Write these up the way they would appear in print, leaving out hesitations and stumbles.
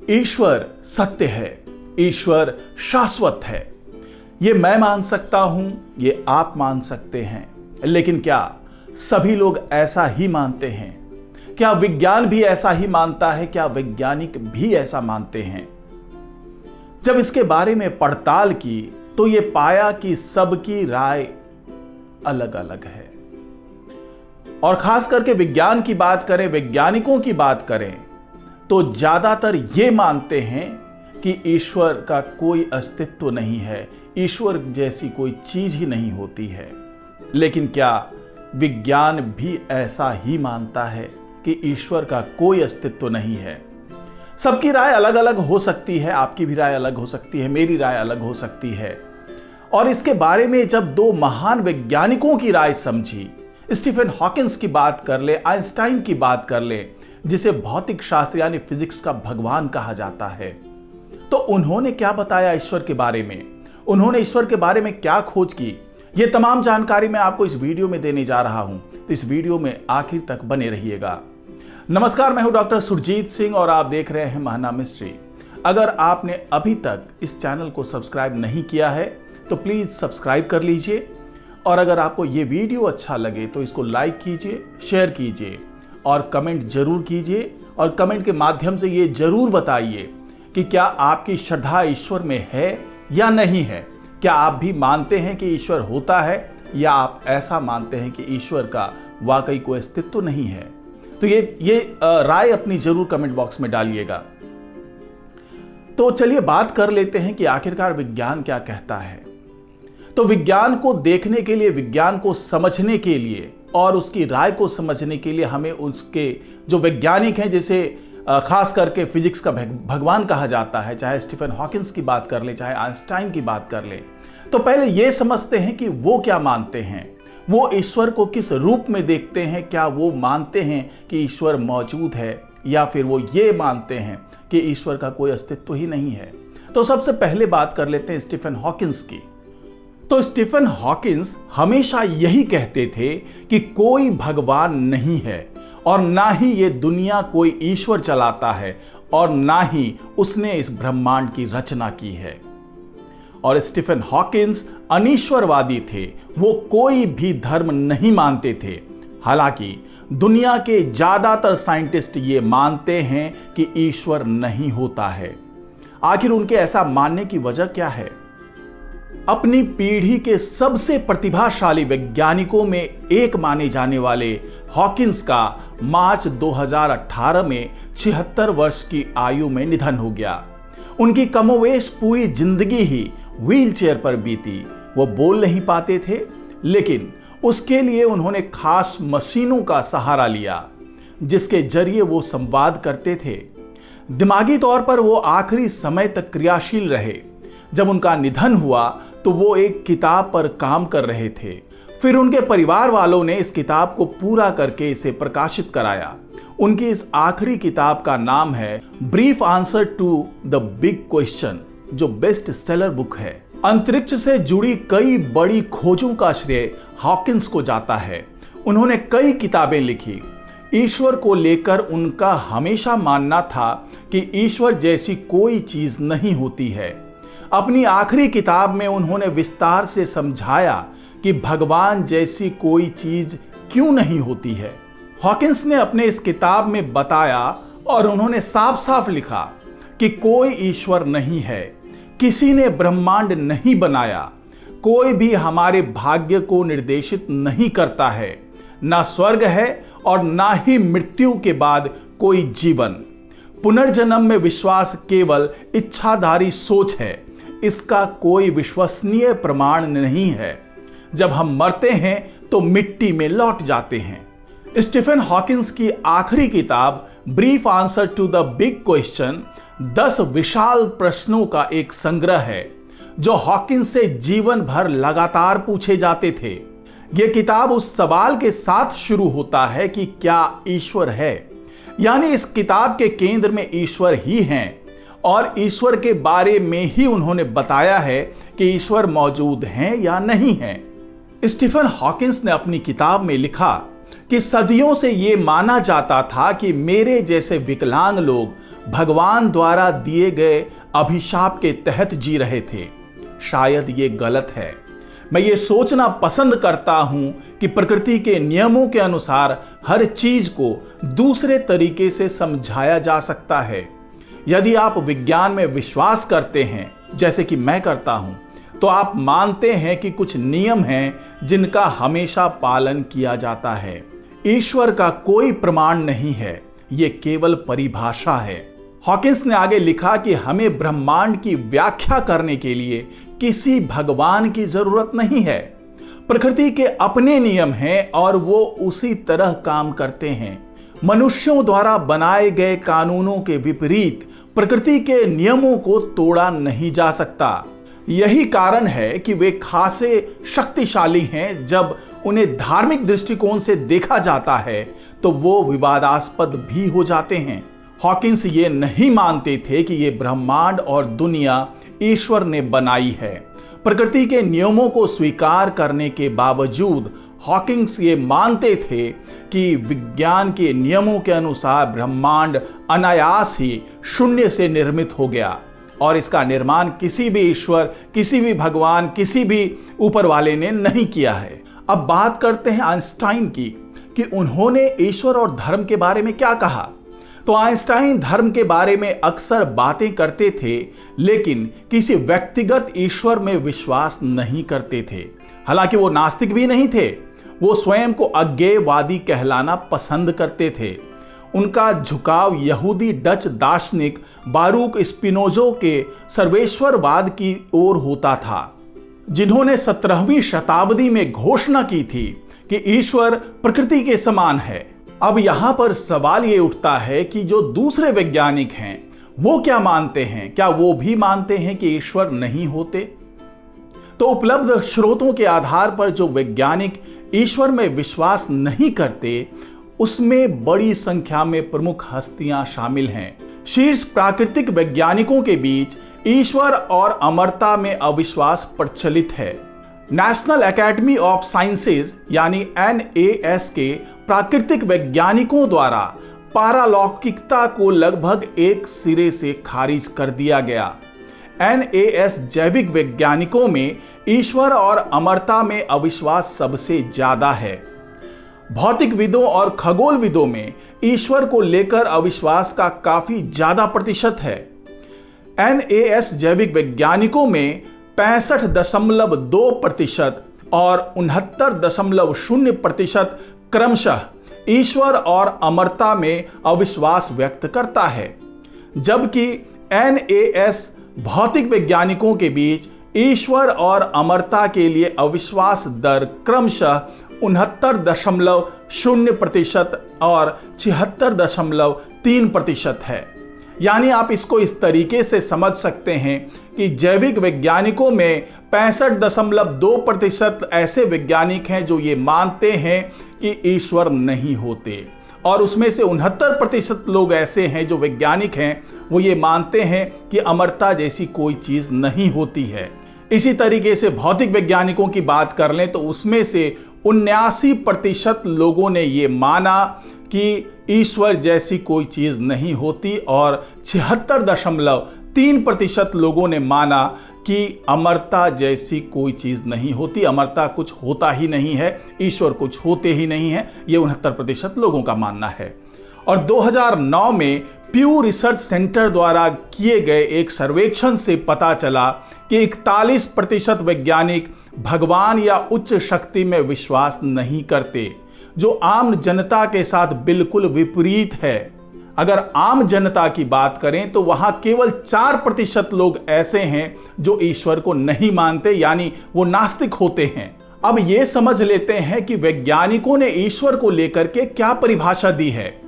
ईश्वर सत्य है, ईश्वर शाश्वत है। ये मैं मान सकता हूं, ये आप मान सकते हैं, लेकिन क्या सभी लोग ऐसा ही मानते हैं? क्या विज्ञान भी ऐसा ही मानता है? क्या वैज्ञानिक भी ऐसा मानते हैं? जब इसके बारे में पड़ताल की तो ये पाया कि सबकी राय अलग अलग है। और खास करके विज्ञान की बात करें, वैज्ञानिकों की बात करें, तो ज्यादातर ये मानते हैं कि ईश्वर का कोई अस्तित्व नहीं है, ईश्वर जैसी कोई चीज ही नहीं होती है। लेकिन क्या विज्ञान भी ऐसा ही मानता है कि ईश्वर का कोई अस्तित्व नहीं है? सबकी राय अलग अलग हो सकती है, आपकी भी राय अलग हो सकती है, मेरी राय अलग हो सकती है। और इसके बारे में जब दो महान वैज्ञानिकों की राय समझी, स्टीफन हॉकिंस की बात कर ले, आइंस्टाइन की बात कर ले, जिसे भौतिक शास्त्र यानी फिजिक्स का भगवान कहा जाता है, तो उन्होंने क्या बताया ईश्वर के बारे में, उन्होंने ईश्वर के बारे में क्या खोज की, ये तमाम जानकारी मैं आपको इस वीडियो में देने जा रहा हूं। तो इस वीडियो में आखिर तक बने रहिएगा। नमस्कार, मैं हूं डॉक्टर सुरजीत सिंह और आप देख रहे हैं महाना मिस्ट्री। अगर आपने अभी तक इस चैनल को सब्सक्राइब नहीं किया है तो प्लीज सब्सक्राइब कर लीजिए, और अगर आपको ये वीडियो अच्छा लगे तो इसको लाइक कीजिए, शेयर कीजिए और कमेंट जरूर कीजिए। और कमेंट के माध्यम से ये जरूर बताइए कि क्या आपकी श्रद्धा ईश्वर में है या नहीं है। क्या आप भी मानते हैं कि ईश्वर होता है, या आप ऐसा मानते हैं कि ईश्वर का वाकई कोई अस्तित्व नहीं है? तो ये राय अपनी जरूर कमेंट बॉक्स में डालिएगा। तो चलिए बात कर लेते हैं कि आखिरकार विज्ञान क्या कहता है। तो विज्ञान को देखने के लिए, विज्ञान को समझने के लिए और उसकी राय को समझने के लिए हमें उसके जो वैज्ञानिक हैं, जिसे खास करके फिजिक्स का भगवान कहा जाता है, चाहे स्टीफन हॉकिंस की बात कर ले, चाहे आइंस्टाइन की बात कर ले, तो पहले यह समझते हैं कि वो क्या मानते हैं, वो ईश्वर को किस रूप में देखते हैं। क्या वो मानते हैं कि ईश्वर मौजूद है, या फिर वो ये मानते हैं कि ईश्वर का कोई अस्तित्व ही नहीं है? तो सबसे पहले बात कर लेते हैं स्टीफन हॉकिंस की। तो स्टीफन हॉकिंस हमेशा यही कहते थे कि कोई भगवान नहीं है, और ना ही ये दुनिया कोई ईश्वर चलाता है, और ना ही उसने इस ब्रह्मांड की रचना की है। और स्टीफन हॉकिंस अनीश्वरवादी थे, वो कोई भी धर्म नहीं मानते थे। हालांकि दुनिया के ज्यादातर साइंटिस्ट ये मानते हैं कि ईश्वर नहीं होता है। आखिर उनके ऐसा मानने की वजह क्या है? अपनी पीढ़ी के सबसे प्रतिभाशाली वैज्ञानिकों में एक माने जाने वाले हॉकिंस का मार्च 2018 में 76 वर्ष की आयु में निधन हो गया। उनकी कमोवेश पूरी जिंदगी ही व्हीलचेयर पर बीती। वो बोल नहीं पाते थे, लेकिन उसके लिए उन्होंने खास मशीनों का सहारा लिया, जिसके जरिए वो संवाद करते थे। दिमागी तौर पर वो आखिरी समय तक क्रियाशील रहे। जब उनका निधन हुआ तो वो एक किताब पर काम कर रहे थे। फिर उनके परिवार वालों ने इस किताब को पूरा करके इसे प्रकाशित कराया। उनकी इस आखिरी किताब का नाम है brief answer to the big question, जो बेस्ट सेलर बुक है। अंतरिक्ष से जुड़ी कई बड़ी खोजों का श्रेय हॉकिंस को जाता है। उन्होंने कई किताबें लिखी। ईश्वर को लेकर उनका हमेशा मानना था कि ईश्वर जैसी कोई चीज नहीं होती है। अपनी आखिरी किताब में उन्होंने विस्तार से समझाया कि भगवान जैसी कोई चीज क्यों नहीं होती है। हॉकिंस ने अपने इस किताब में बताया, और उन्होंने साफ साफ लिखा कि कोई ईश्वर नहीं है, किसी ने ब्रह्मांड नहीं बनाया, कोई भी हमारे भाग्य को निर्देशित नहीं करता है, ना स्वर्ग है और ना ही मृत्यु के बाद कोई जीवन। पुनर्जन्म में विश्वास केवल इच्छाधारी सोच है, इसका कोई विश्वसनीय प्रमाण नहीं है। जब हम मरते हैं तो मिट्टी में लौट जाते हैं। स्टीफन हॉकिंस की आखिरी किताब brief answer to the big question 10 विशाल प्रश्नों का एक संग्रह है, जो हॉकिंस से जीवन भर लगातार पूछे जाते थे। यह किताब उस सवाल के साथ शुरू होता है कि क्या ईश्वर है, यानी इस किताब के केंद्र में ईश्वर ही हैं, और ईश्वर के बारे में ही उन्होंने बताया है कि ईश्वर मौजूद हैं या नहीं हैं। स्टीफन हॉकिंस ने अपनी किताब में लिखा कि सदियों से यह माना जाता था कि मेरे जैसे विकलांग लोग भगवान द्वारा दिए गए अभिशाप के तहत जी रहे थे। शायद ये गलत है। मैं ये सोचना पसंद करता हूं कि प्रकृति के नियमों के अनुसार हर चीज को दूसरे तरीके से समझाया जा सकता है। यदि आप विज्ञान में विश्वास करते हैं, जैसे कि मैं करता हूं, तो आप मानते हैं कि कुछ नियम हैं जिनका हमेशा पालन किया जाता है। ईश्वर का कोई प्रमाण नहीं है, ये केवल परिभाषा है। हॉकिंस ने आगे लिखा कि हमें ब्रह्मांड की व्याख्या करने के लिए किसी भगवान की जरूरत नहीं है। प्रकृति के अपने नियम हैं और वो उसी तरह काम करते हैं। मनुष्यों द्वारा बनाए गए कानूनों के विपरीत प्रकृति के नियमों को तोड़ा नहीं जा सकता। यही कारण है कि वे खासे शक्तिशाली हैं। जब उन्हें धार्मिक दृष्टिकोण से देखा जाता है तो वो विवादास्पद भी हो जाते हैं। हॉकिंस ये नहीं मानते थे कि ये ब्रह्मांड और दुनिया ईश्वर ने बनाई है। प्रकृति के नियमों को स्वीकार करने के बावजूद हॉकिंस ये मानते थे कि विज्ञान के नियमों के अनुसार ब्रह्मांड अनायास ही शून्य से निर्मित हो गया और इसका निर्माण किसी भी ईश्वर, किसी भी भगवान, किसी भी ऊपर वाले ने नहीं किया है। अब बात करते हैं आइंस्टाइन की कि उन्होंने ईश्वर और धर्म के बारे में क्या कहा। तो आइंस्टाइन धर्म के बारे में अक्सर बातें करते थे, लेकिन किसी व्यक्तिगत ईश्वर में विश्वास नहीं करते थे। हालांकि वो नास्तिक भी नहीं थे, वो स्वयं को अज्ञेयवादी कहलाना पसंद करते थे। उनका झुकाव यहूदी डच दार्शनिक बारूक स्पिनोजा के सर्वेश्वरवाद की ओर होता था, जिन्होंने 17वीं शताब्दी में घोषणा की थी कि ईश्वर प्रकृति के समान है। अब यहां पर सवाल ये उठता है कि जो दूसरे वैज्ञानिक हैं वो क्या मानते हैं? क्या वो भी मानते हैं कि ईश्वर नहीं होते? तो उपलब्ध स्रोतों के आधार पर जो वैज्ञानिक ईश्वर में विश्वास नहीं करते, उसमें बड़ी संख्या में प्रमुख हस्तियां शामिल हैं। शीर्ष प्राकृतिक वैज्ञानिकों के बीच ईश्वर और अमरता में अविश्वास प्रचलित है। नेशनल एकेडमी ऑफ साइंसेज यानी NAS के प्राकृतिक वैज्ञानिकों द्वारा पारलौकिकता को लगभग एक सिरे से खारिज कर दिया गया। NAS जैविक वैज्ञानिकों में ईश्वर और अमरता में अविश्वास सबसे ज्यादा है। भौतिकविदों और खगोलविदों में ईश्वर को लेकर अविश्वास का काफी ज्यादा प्रतिशत है। NAS जैविक वैज्ञानिकों में 65.2% और 69.0% क्रमशः ईश्वर और अमरता में अविश्वास व्यक्त करता है, जबकि NAS भौतिक वैज्ञानिकों के बीच ईश्वर और अमरता के लिए अविश्वास दर क्रमशः 69.0% और 76.3% है। यानी आप इसको इस तरीके से समझ सकते हैं कि जैविक वैज्ञानिकों में 65.2% ऐसे वैज्ञानिक हैं जो ये मानते हैं कि ईश्वर नहीं होते, और उसमें से 69% लोग ऐसे हैं जो वैज्ञानिक हैं, वो ये मानते हैं कि अमरता जैसी कोई चीज नहीं होती है। इसी तरीके से भौतिक वैज्ञानिकों की बात कर लें तो उसमें से 79% लोगों ने ये माना कि ईश्वर जैसी कोई चीज नहीं होती और 76.3% लोगों ने माना कि अमरता जैसी कोई चीज नहीं होती, अमरता कुछ होता ही नहीं है, ईश्वर कुछ होते ही नहीं है। ये 69% लोगों का मानना है। और 2009 में प्यू रिसर्च सेंटर द्वारा किए गए एक सर्वेक्षण से पता चला कि 41% वैज्ञानिक भगवान या उच्च शक्ति में विश्वास नहीं करते, जो आम जनता के साथ बिल्कुल विपरीत है। अगर आम जनता की बात करें तो वहां केवल 4% लोग ऐसे हैं जो ईश्वर को नहीं मानते, यानी वो नास्तिक होते हैं। अब ये समझ लेते हैं कि वैज्ञानिकों ने ईश्वर को लेकर के क्या परिभाषा दी है।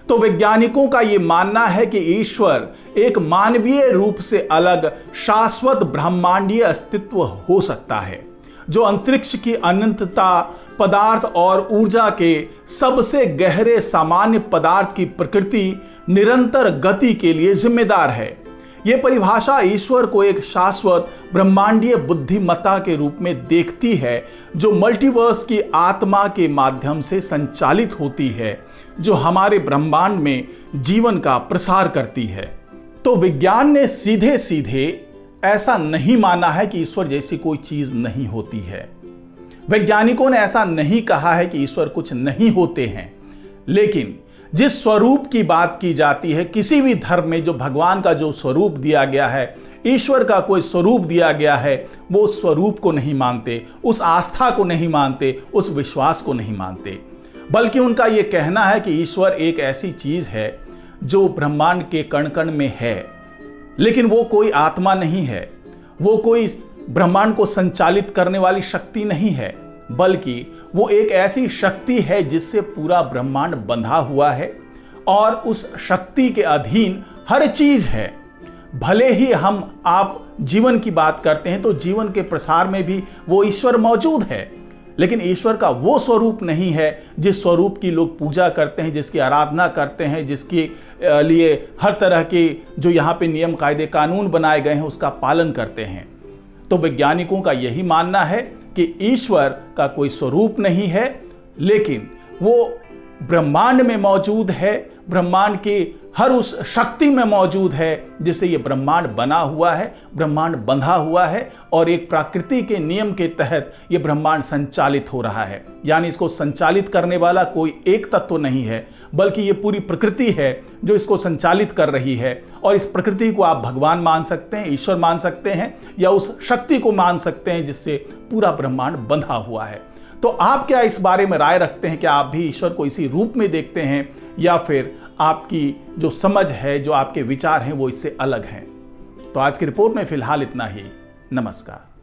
तो वैज्ञानिकों का ये मानना है कि ईश्वर एक मानवीय रूप से अलग शाश्वत ब्रह्मांडीय अस्तित्व हो सकता है, जो अंतरिक्ष की अनंतता, पदार्थ और ऊर्जा के सबसे गहरे सामान्य पदार्थ की प्रकृति, निरंतर गति के लिए जिम्मेदार है। यह परिभाषा ईश्वर को एक शाश्वत ब्रह्मांडीय बुद्धिमत्ता के रूप में देखती है, जो मल्टीवर्स की आत्मा के माध्यम से संचालित होती है, जो हमारे ब्रह्मांड में जीवन का प्रसार करती है। तो विज्ञान ने सीधे सीधे ऐसा नहीं माना है कि ईश्वर जैसी कोई चीज नहीं होती है। वैज्ञानिकों ने ऐसा नहीं कहा है कि ईश्वर कुछ नहीं होते हैं, लेकिन जिस स्वरूप की बात की जाती है किसी भी धर्म में, जो भगवान का जो स्वरूप दिया गया है, ईश्वर का कोई स्वरूप दिया गया है, वो उस स्वरूप को नहीं मानते, उस आस्था को नहीं मानते, उस विश्वास को नहीं मानते, बल्कि उनका ये कहना है कि ईश्वर एक ऐसी चीज है जो ब्रह्मांड के कण कण में है, लेकिन वो कोई आत्मा नहीं है, वो कोई ब्रह्मांड को संचालित करने वाली शक्ति नहीं है, बल्कि वो एक ऐसी शक्ति है जिससे पूरा ब्रह्मांड बंधा हुआ है और उस शक्ति के अधीन हर चीज है। भले ही हम आप जीवन की बात करते हैं तो जीवन के प्रसार में भी वो ईश्वर मौजूद है, लेकिन ईश्वर का वो स्वरूप नहीं है जिस स्वरूप की लोग पूजा करते हैं, जिसकी आराधना करते हैं, जिसके लिए हर तरह के जो यहाँ पे नियम कायदे कानून बनाए गए हैं उसका पालन करते हैं। तो वैज्ञानिकों का यही मानना है कि ईश्वर का कोई स्वरूप नहीं है, लेकिन वो ब्रह्मांड में मौजूद है, ब्रह्मांड के हर उस शक्ति में मौजूद है जिससे ये ब्रह्मांड बना हुआ है, ब्रह्मांड बंधा हुआ है और एक प्रकृति के नियम के तहत ये ब्रह्मांड संचालित हो रहा है। यानी इसको संचालित करने वाला कोई एक तत्व नहीं है, बल्कि ये पूरी प्रकृति है जो इसको संचालित कर रही है। और इस प्रकृति को आप भगवान मान सकते हैं, ईश्वर मान सकते हैं, या उस शक्ति को मान सकते हैं जिससे पूरा ब्रह्मांड बंधा हुआ है। तो आप क्या इस बारे में राय रखते हैं कि आप भी ईश्वर को इसी रूप में देखते हैं, या फिर आपकी जो समझ है, जो आपके विचार हैं वो इससे अलग हैं? तो आज की रिपोर्ट में फिलहाल इतना ही। नमस्कार।